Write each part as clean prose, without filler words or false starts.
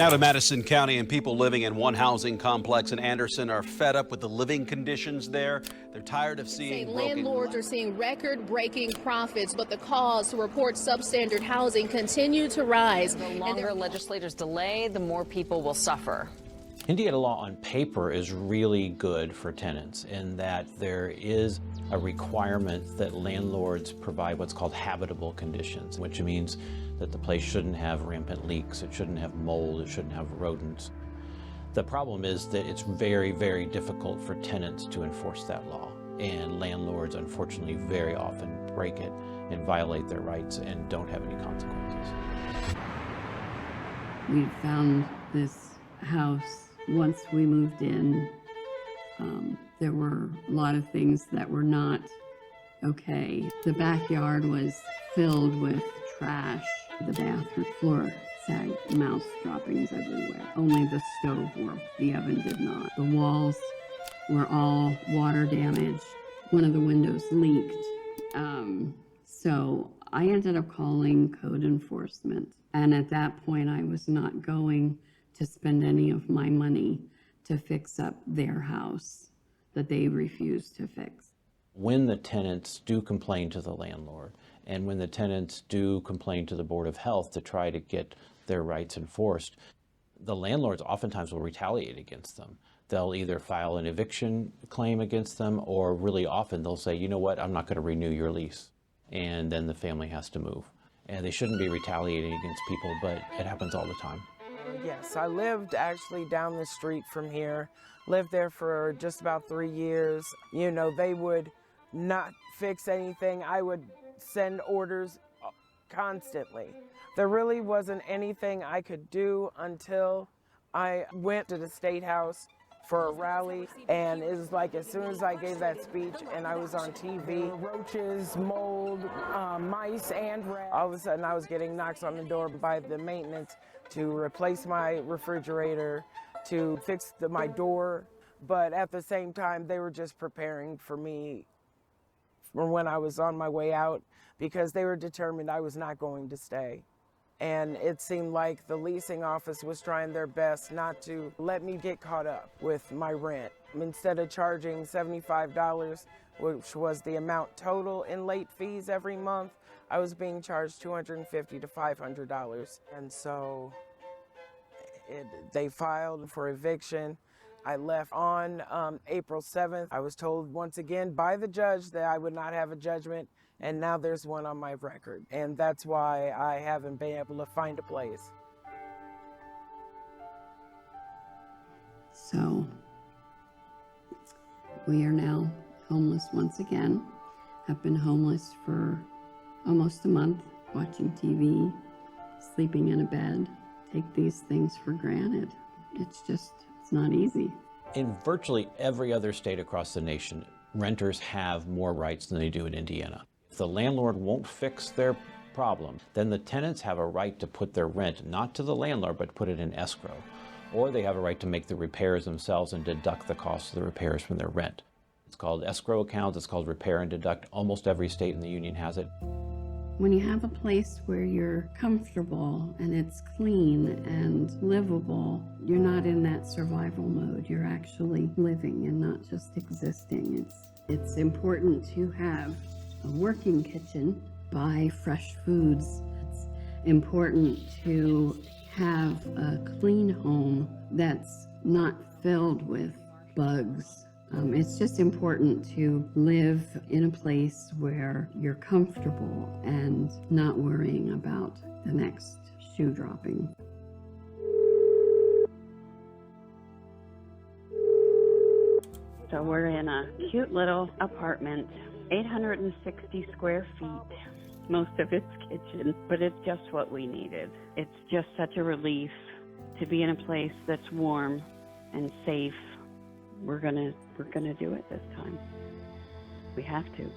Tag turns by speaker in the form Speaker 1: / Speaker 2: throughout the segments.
Speaker 1: Now to Madison County, and people living in one housing complex in Anderson are fed up with the living conditions there. They're tired of seeing
Speaker 2: landlords are seeing record-breaking profits, but the calls to report substandard housing continue to rise.
Speaker 3: The longer legislators delay, the more people will suffer.
Speaker 4: Indiana law on paper is really good for tenants in that there is a requirement that landlords provide what's called habitable conditions, which means that the place shouldn't have rampant leaks, it shouldn't have mold, it shouldn't have rodents. The problem is that it's very, very difficult for tenants to enforce that law, and landlords unfortunately very often break it and violate their rights and don't have any consequences.
Speaker 5: We found this house once we moved in. There were a lot of things that were not okay. The backyard was filled with trash. The bathroom floor sagged, mouse droppings everywhere. Only the stove worked, the oven did not. The walls were all water damaged. One of the windows leaked. So I ended up calling code enforcement. And at that point, I was not going to spend any of my money to fix up their house that they refused to fix.
Speaker 4: When the tenants do complain to the landlord, and when the tenants do complain to the Board of Health to try to get their rights enforced, the landlords oftentimes will retaliate against them. They'll either file an eviction claim against them, or really often they'll say, you know what, I'm not going to renew your lease. And then the family has to move. And they shouldn't be retaliating against people, but it happens all the time.
Speaker 6: Yes, I lived actually down the street from here. Lived there for just about 3 years. You know, they would not fix anything. I would send orders constantly. There really wasn't anything I could do until I went to the State House for a rally, and it was like as soon as I gave that speech and I was on TV, roaches, mold, mice, and rats. All of a sudden I was getting knocks on the door by the maintenance to replace my refrigerator, to fix my door, but at the same time they were just preparing for me for when I was on my way out, because they were determined I was not going to stay. And it seemed like the leasing office was trying their best not to let me get caught up with my rent. Instead of charging $75, which was the amount total in late fees every month, I was being charged $250 to $500. And so they filed for eviction. I left on April 7th. I was told once again by the judge that I would not have a judgment, and now there's one on my record. And that's why I haven't been able to find a place.
Speaker 5: So we are now homeless once again. I've been homeless for almost a month, watching TV, sleeping in a bed. Take these things for granted. It's not easy.
Speaker 4: In virtually every other state across the nation, renters have more rights than they do in Indiana. If the landlord won't fix their problem, then the tenants have a right to put their rent, not to the landlord, but put it in escrow. Or they have a right to make the repairs themselves and deduct the cost of the repairs from their rent. It's called escrow accounts, it's called repair and deduct. Almost every state in the union has it.
Speaker 5: When you have a place where you're comfortable and it's clean and livable, you're not in that survival mode. You're actually living and not just existing. It's important to have a working kitchen, buy fresh foods. It's important to have a clean home that's not filled with bugs. It's just important to live in a place where you're comfortable and not worrying about the next shoe dropping.
Speaker 7: So we're in a cute little apartment, 860 square feet, most of it's kitchen, but it's just what we needed. It's just such a relief to be in a place that's warm and safe. We're gonna do it this time. We have to.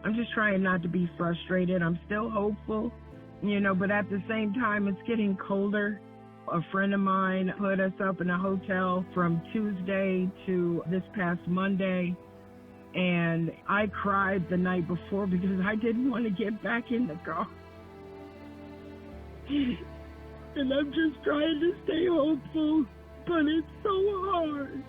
Speaker 6: I'm just trying not to be frustrated. I'm still hopeful, but at the same time, it's getting colder. A friend of mine put us up in a hotel from Tuesday to this past Monday.
Speaker 8: And I cried the night before because I didn't want to get back in the car. And I'm just trying to stay hopeful, but it's so hard.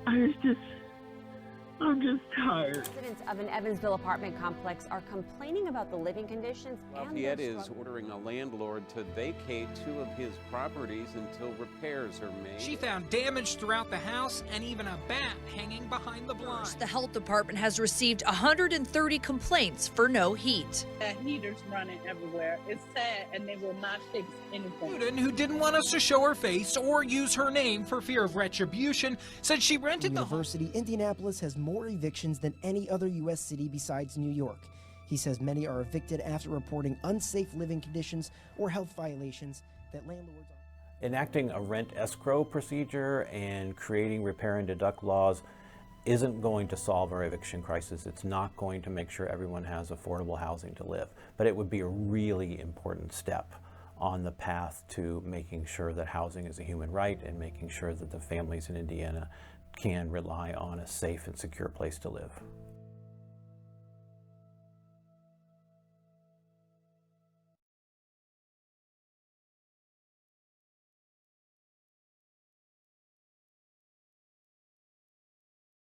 Speaker 8: I'm just tired.
Speaker 9: Residents of an Evansville apartment complex are complaining about the living conditions.
Speaker 10: Lafayette is ordering a landlord to vacate 2 of his properties until repairs are made.
Speaker 11: She found damage throughout the house and even a bat hanging behind the blinds.
Speaker 12: The health department has received 130 complaints for no heat.
Speaker 13: That heater's running everywhere. It's sad, and they will not fix anything.
Speaker 11: Student who didn't want us to show her face or use her name for fear of retribution said she rented the
Speaker 14: University, Indianapolis has more evictions than any other U.S. city besides New York. He says many are evicted after reporting unsafe living conditions or health violations that landlords are.
Speaker 4: Enacting a rent escrow procedure and creating repair and deduct laws isn't going to solve our eviction crisis. It's not going to make sure everyone has affordable housing to live, but it would be a really important step on the path to making sure that housing is a human right and making sure that the families in Indiana can rely on a safe and secure place to live.